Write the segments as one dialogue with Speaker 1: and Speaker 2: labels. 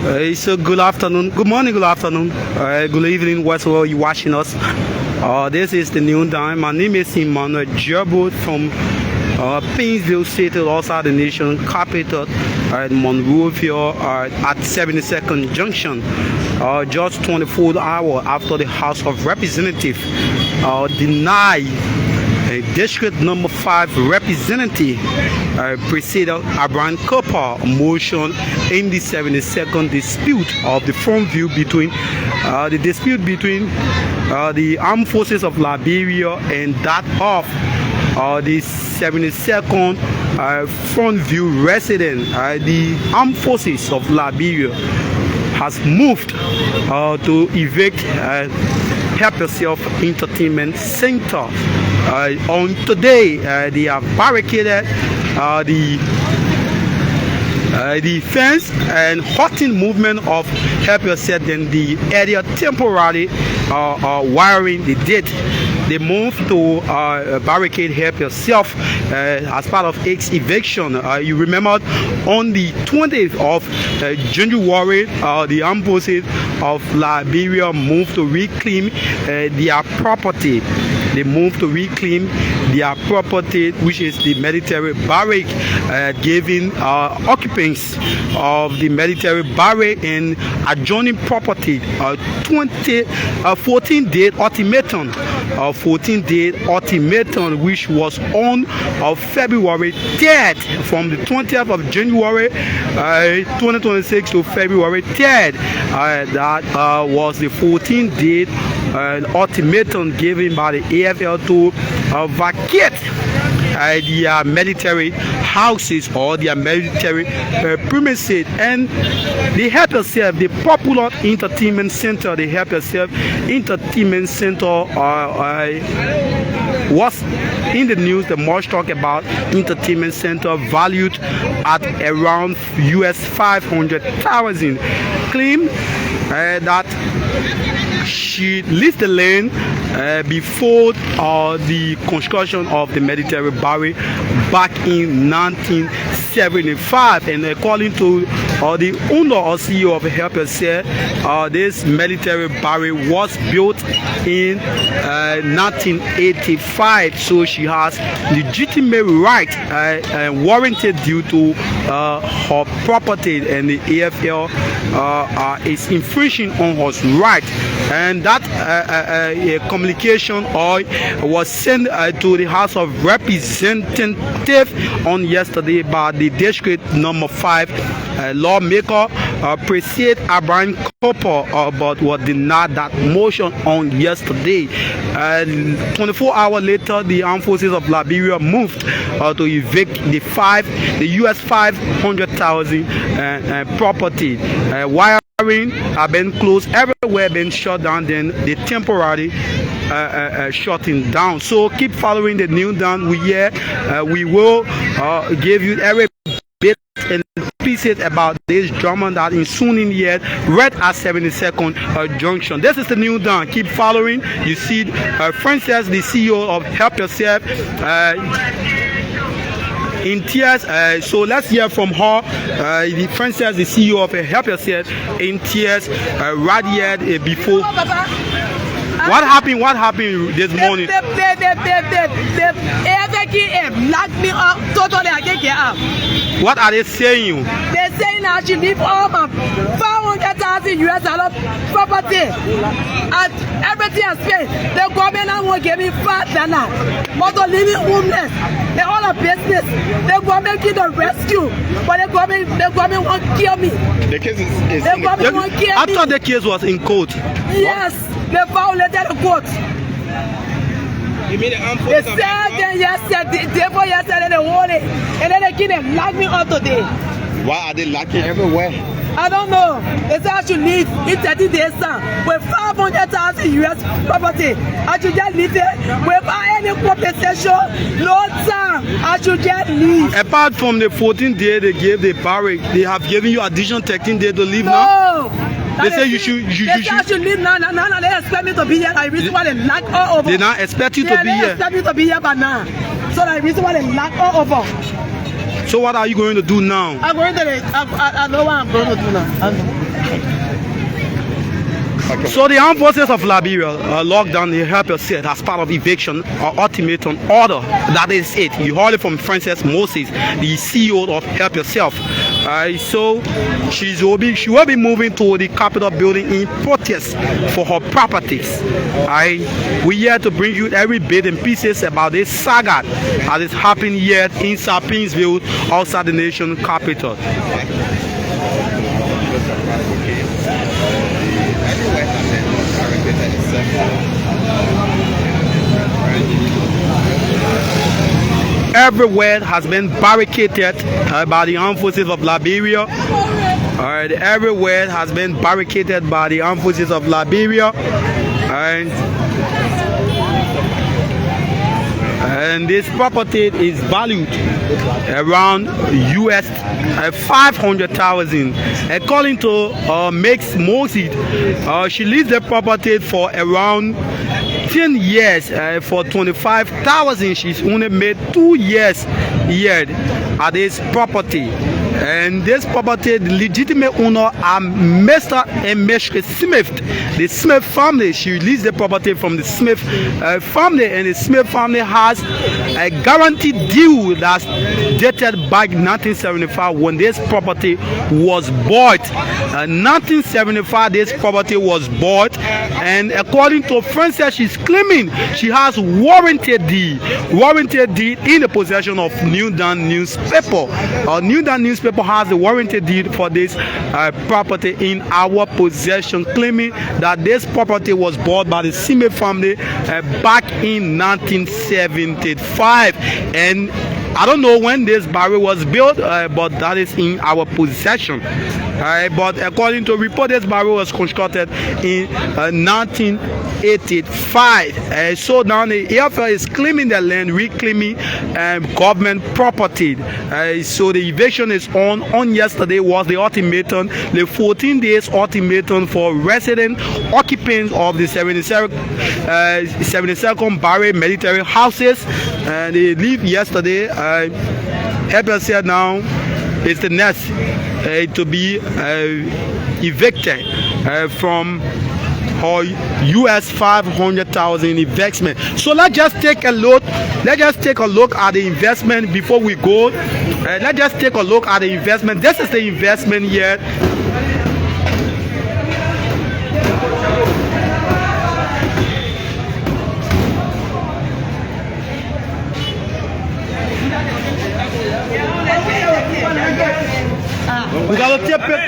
Speaker 1: It's a good afternoon. Good morning, good afternoon. Good evening, wherever you're watching us. This is the New Time. My name is Emmanuel Gerbo from Painesville State, outside the nation capital, Monrovia, at 72nd Junction. Just 24 hours after the House of Representatives denied District Number 5 Representative President Abraham Cooper motion in the 72nd dispute of the front view between the Armed Forces of Liberia and that of the 72nd front view resident. The Armed Forces of Liberia has moved to evict Help Yourself Entertainment Center. On today, they have barricaded the fence and halting movement of Help Yourself in the area temporarily wiring the gate. They moved to barricade Help Yourself as part of eviction. You remember on the 20th of January, the Armed Forces of Liberia moved to reclaim their property. They moved to reclaim their property, which is the military barrack, giving occupants of the military barrack and adjoining property 14-day ultimatum. 14-day ultimatum, which was on February 3rd, from the 20th of January 2026 to February 3rd. That was the 14-day ultimatum given by the AFL to vacate their military houses or their military premises. And the Help Yourself, the popular entertainment center, the Help Yourself Entertainment Center was in the news. The most talk about entertainment center valued at around US 500,000 claim that she leased the land before the construction of the military barrack back in 1975, and according to the owner or CEO of Help Yourself, this military barrack was built in 1985, so she has legitimate right warranted due to her property, and the AFL is infringing on her right. And that communication was sent to the House of Representatives on yesterday by the District Number 5 lawmaker, President Abraham Cooper, but was denied that motion on yesterday. 24 hours later, the Armed Forces of Liberia moved to evict the US 500,000 property. Wiring have been closed, everywhere been shut down, then they temporarily shutting down. So keep following the New Dawn. We will give you every bit and pieces about this drama that is soon in here right at 72nd Junction. This is the New Dawn. Keep following. You see Frances, the CEO of Help Yourself, in tears. So let's hear from her. The Frances, the CEO of Help Yourself, in tears, right here before. What happened this morning?
Speaker 2: They locked me up totally. I can't get out.
Speaker 1: What are they saying?
Speaker 2: They're saying I should leave all my 500,000 US dollar property and everything I spent. The government won't give me $5. But the living homeless, they all a business. The government get the rescue, but the government won't kill me.
Speaker 1: The case is
Speaker 2: the government won't kill me.
Speaker 1: I thought the case was in court.
Speaker 2: Yes, they violated the court.
Speaker 3: You mean the Armed Forces?
Speaker 2: They said yesterday, they hold it, and then they keep lock me up today.
Speaker 3: Why are they locking everywhere?
Speaker 2: I don't know. They said I should leave in 30 days time with 500,000 US property. I should just leave it without any compensation. No time. I should just leave.
Speaker 1: Apart from the 14th day they gave the barrack, they have given you additional 13 days to leave
Speaker 2: no.
Speaker 1: now? They say you should.
Speaker 2: I should leave now. Now they expect me to be here. I really want to lock all over.
Speaker 1: They now expect you to be here.
Speaker 2: They expect me to be here by now. So I really want to lock all over.
Speaker 1: So what are you going to do now?
Speaker 2: I'm going to I know what I'm going to do now. I know.
Speaker 1: So the Armed Forces of Liberia locked down the Help Yourself as part of Eviction or ultimatum order. That is it. You heard it from Frances Moses, the CEO of Help Yourself. So she will be moving to the Capitol building in protest for her properties. We here to bring you every bit and pieces about this saga that is happening here in Sappinsville, outside the nation capital. Everywhere has been barricaded by the Armed Forces of Liberia. Everywhere has been barricaded by the Armed Forces of Liberia. And this property is valued around US 500,000. According to Mix Moses, she leased the property for around 10 years for 25,000. She's only made 2 years here at this property. And this property, the legitimate owner are Mr. and Mrs. Smith. The Smith family, she leased the property from the Smith family, and the Smith family has a guaranteed deal that's dated back 1975 when this property was bought. 1975, this property was bought, and according to Frances, she's claiming she has warranted deed in the possession of New Dawn newspaper. New Dawn newspaper has the warranty deed for this property in our possession, claiming that this property was bought by the Smith family back in 1975. And I don't know when this barrel was built, but that is in our possession. But according to report, this barrel was constructed in 1985. So now the AFL is claiming the land, reclaiming government property. So the eviction is on. On yesterday was the ultimatum, the 14 days ultimatum for resident occupants of the 72nd Barracks military houses. And they leave yesterday. Help Yourself now is the next to be evicted from her US 500,000 investment. So let's just take a look. Let's just take a look at the investment before we go. Let's just take a look at the investment. This is the investment here. We gotta tip it.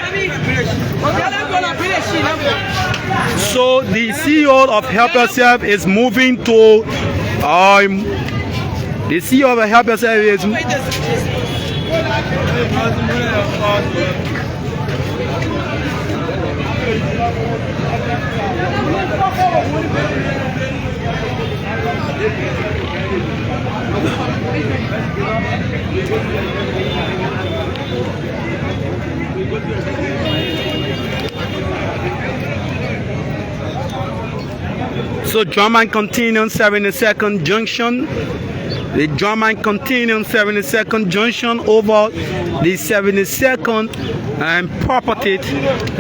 Speaker 1: So the CEO of Help Yourself is moving to the CEO of Help Yourself is so German continuing 72nd Junction. The German continuing 72nd Junction over the 72nd property,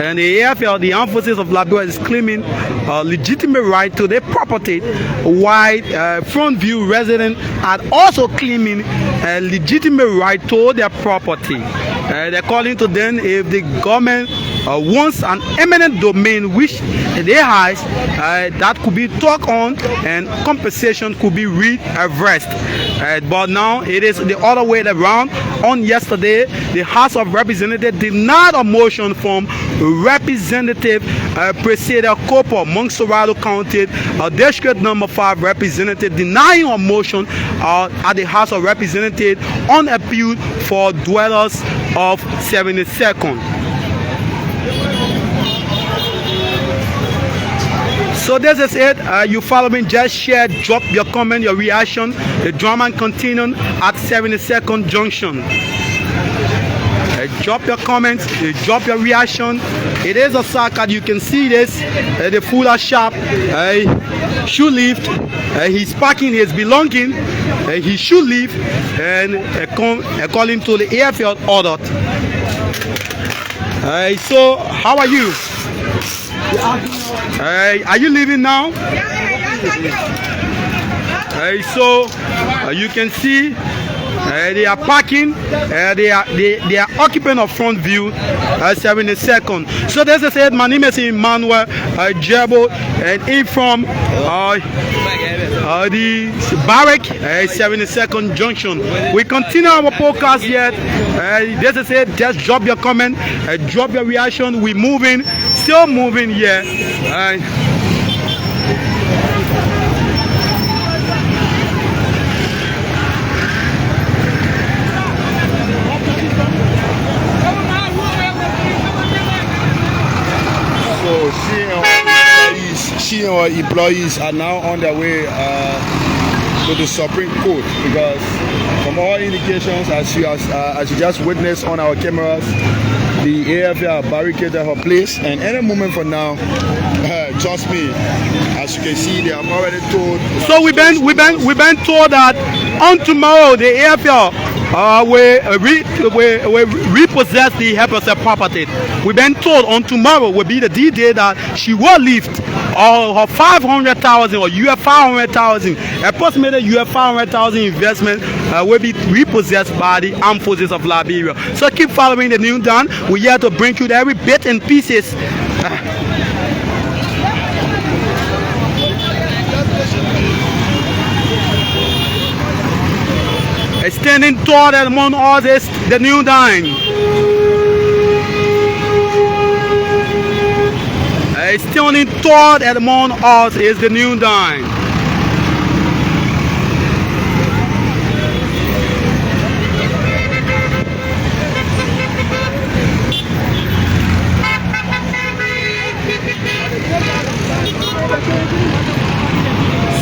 Speaker 1: and the AFL, the Armed Forces of Liberia, is claiming a legitimate right to their property, while Frontview residents are also claiming a legitimate right to their property. According to them, if the government wants an eminent domain which they have, that could be talked on and compensation could be reversed. But now it is the other way around. On yesterday, the House of Representatives denied a motion from Representative Presida Cooper, Montserrado County, District Number 5 representative, denying a motion at the House of Representatives on appeal for dwellers of 72nd. So this is it. You follow me, just share, drop your comment, your reaction. The drama continuing at 72nd Junction. Drop your comments, drop your reaction. It is a saga. You can see this, the Fuller shop, shoe lift. He's packing his belongings. he should leave, and according to the AFL order. So how are you? Are you leaving now? So you can see they are parking. They are occupying a front view. 72nd. So this is it. My name is Emmanuel Jebo, and I'm from the Barrack 72nd Junction. We continue our podcast yet. This is it. Just drop your comment, drop your reaction. We moving, still moving here.
Speaker 3: She and her employees are now on their way to the Supreme Court, because from all indications, as you just witnessed on our cameras, the AFL barricaded her place, and any moment from now, trust me, as you can see, they have already told.
Speaker 1: So we've been told that on tomorrow the AFL will repossess the help yourself property. We've been told on tomorrow will be the D-Day that she will lift her 500,000 or $500,000, approximately $500,000 investment will be repossessed by the Armed Forces of Liberia. So keep following the news down. We're here to bring you every bit and pieces. Standing tall among all this, the new dime. Standing tall among us is the new dime.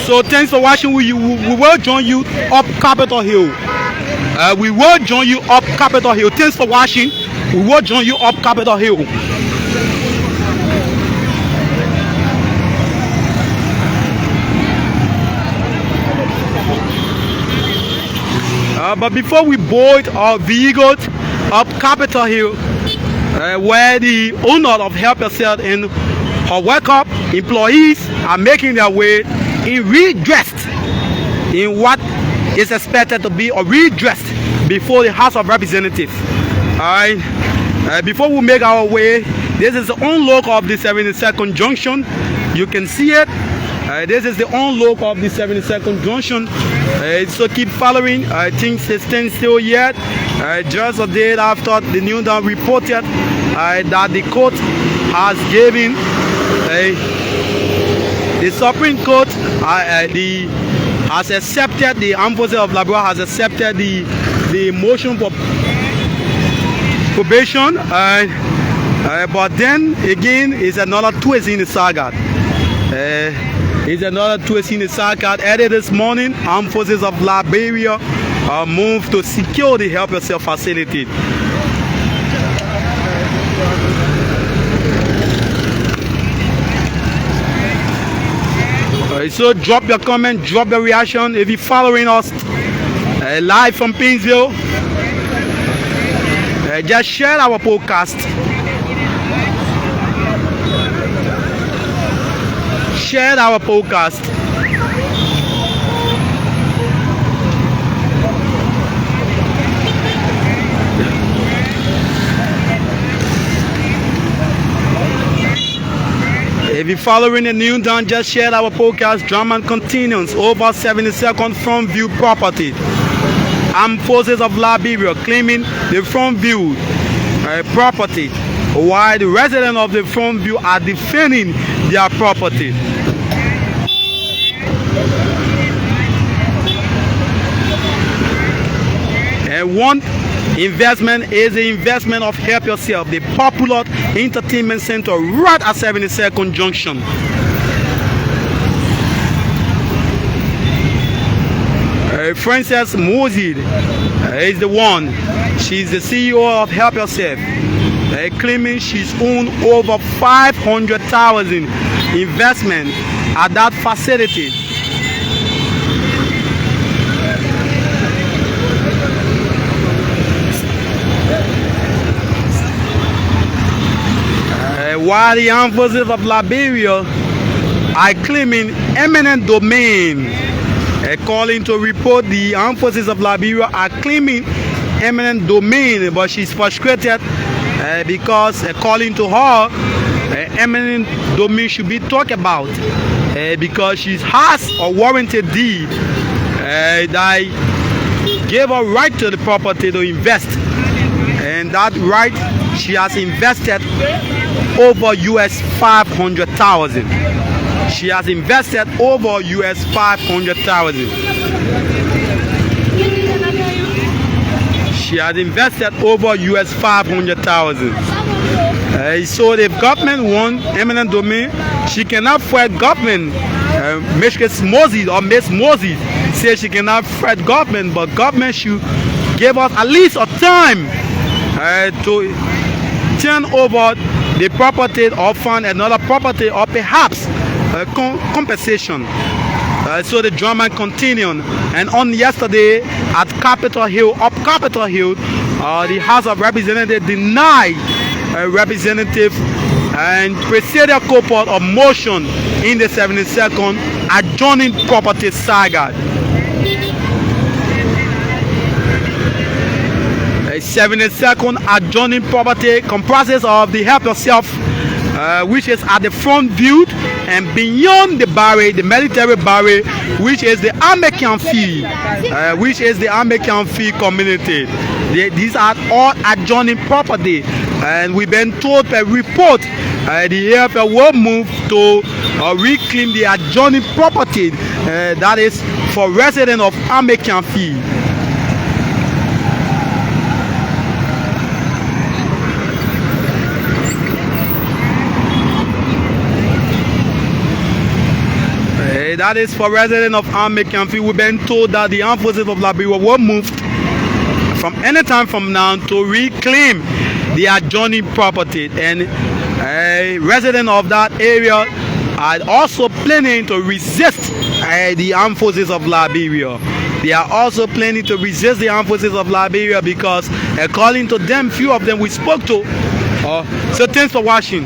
Speaker 1: So thanks for watching. We will join you up Capitol Hill. We will join you up Capitol Hill. Thanks for watching. We will join you up Capitol Hill. But before we board our vehicle up Capitol Hill, where the owner of Help Yourself and her workup employees are making their way in redressed in what is expected to be a redressed before the House of Representatives. Alright, before we make our way, this is the unlock of the 72nd Junction. You can see it. This is the unlock of the 72nd Junction. So keep following. I think they stand still yet. Just a day after the news reported that the court has given the Supreme Court has accepted, the Armed Forces of Liberia has accepted the motion for probation, but then again it's another twist in the saga. It's another twist in the saga. Early this morning, Armed Forces of Liberia moved to secure the Help Yourself facility. So drop your comment, drop your reaction if you're following us live from Painesville. Just share our podcast. Share our podcast. If you're following the news, don't just share our podcast. Drama continues over 72nd Front View property. Armed Forces of Liberia claiming the Front View property, while the residents of the Front View are defending their property. And one investment is the investment of Help Yourself, the popular entertainment center right at 72nd Junction. Frances Mosey is the one. She's the CEO of Help Yourself, claiming she's owned over 500,000 investment at that facility. While the Armed Forces of Liberia are claiming eminent domain, calling to report, the Armed Forces of Liberia are claiming eminent domain, but she's frustrated because according to her, eminent domain should be talked about because she has a warranted deed that gave her right to the property to invest, and that right she has invested over US 500,000. She has invested over US 500,000. She has invested over US 500,000. So the government won eminent domain. She cannot threat government. Miss Moses says she cannot threat government, but government should give us at least a time to turn over the property or find another property or perhaps compensation. So the drama continued, and on yesterday at Capitol Hill, the House of Representatives denied representative and proceeded court of motion in the 72nd adjoining property saga. A 72nd adjoining property comprises of the help yourself, which is at the front view, and beyond the barrier, the military barrier, which is the American fee, community. These are all adjoining property, and we've been told by report the AFL will move to reclaim the adjoining property that is for residents of American fee. That is for residents of American fee. We've been told that the Armed Forces of Liberia will move from any time from now to reclaim the adjoining property, and residents of that area are also planning to resist the Armed Forces of Liberia. They are also planning to resist the Armed Forces of Liberia because according to them, few of them we spoke to. So thanks for watching.